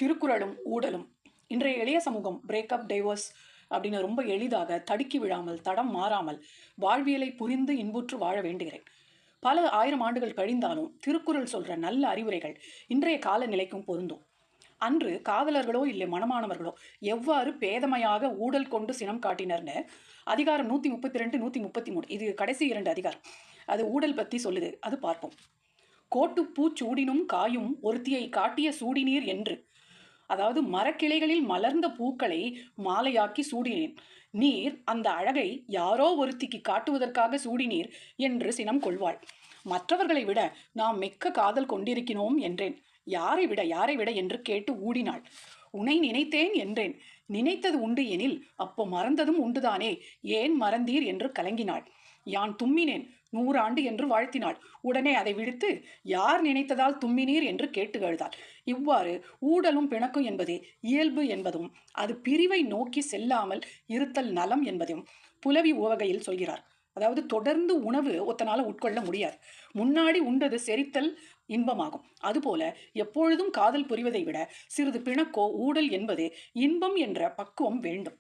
திருக்குறளும் ஊடலும். இன்றைய எளிய சமூகம் பிரேக்கப், டைவர்ஸ் அப்படின்னு ரொம்ப எளிதாக தடுக்கி விழாமல், தடம் மாறாமல் வாழ்வியலை புரிந்து இன்புற்று வாழ வேண்டுகிறேன். பல ஆயிரம் ஆண்டுகள் கழிந்தாலும் திருக்குறள் சொல்ற நல்ல அறிவுரைகள் இன்றைய காலநிலைக்கும் பொருந்தும். அன்று காதலர்களோ இல்லை மணமானவர்களோ எவ்வாறு பேதமையாக ஊடல் கொண்டு சினம் காட்டினர்னு அதிகாரம் 132, 133, இது கடைசி 2 அதிகாரம். அது ஊடல் பத்தி சொல்லுது, அது பார்ப்போம். கோட்டுப்பூ சூடினும் காயும் ஒருத்தியை காட்டிய சூடினீர் என்று, அதாவது மரக்கிளைகளில் மலர்ந்த பூக்களை மாலையாக்கி சூடினேன். நீர் அந்த அழகை யாரோ ஒருத்திக்கு காட்டுவதற்காக சூடினீர் என்று சினம் கொள்வாள். மற்றவர்களை விட நாம் மிக்க காதல் கொண்டிருக்கிறோம் என்றேன். யாரை விட என்று கேட்டு ஊடினாள். உன்னை நினைத்தேன் என்றேன். நினைத்தது உண்டு எனில் அப்போ மறந்ததும் உண்டுதானே, ஏன் மறந்தீர் என்று கலங்கினாள். யான் தும்மினேன் 100 ஆண்டு என்று வாழ்த்தினாள். உடனே அதை விடுத்து யார் நினைத்ததால் தும்மினீர் என்று கேட்டு அழுதாள். இவ்வாறு ஊடலும் பிணக்கும் என்பது இயல்பு என்பதும் அது பிரிவை நோக்கி செல்லாமல் இருத்தல் நலம் என்பதையும் புலவி உவகையில் சொல்கிறார். அதாவது தொடர்ந்து உணவு ஒத்தனால உட்கொள்ள முடியாது. முன்னாடி உண்டது செரித்தல் இன்பமாகும். அதுபோல எப்பொழுதும் காதல் புரிவதை விட சிறிது பிணக்கோ ஊடல் என்பது இன்பம் என்ற பக்குவம் வேண்டும்.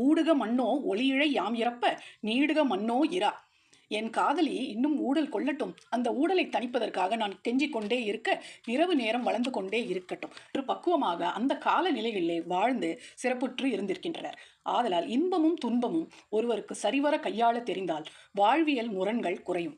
ஊடுக மண்ணோ ஒளியிழை யாம் இறப்ப நீடுக மண்ணோ இரா. என் காதலி இன்னும் ஊடல் கொள்ளட்டும், அந்த ஊடலை தணிப்பதற்காக நான் கெஞ்சிக் கொண்டே இருக்க இரவு நேரம் வளர்ந்து கொண்டே இருக்கட்டும் என்று பக்குவமாக அந்த கால நிலைகளிலே வாழ்ந்து சிறப்புற்று இருந்திருக்கின்றனர். ஆதலால் இன்பமும் துன்பமும் ஒருவருக்கு சரிவர கையாள தெரிந்தால் வாழ்வியல் முரண்கள் குறையும்.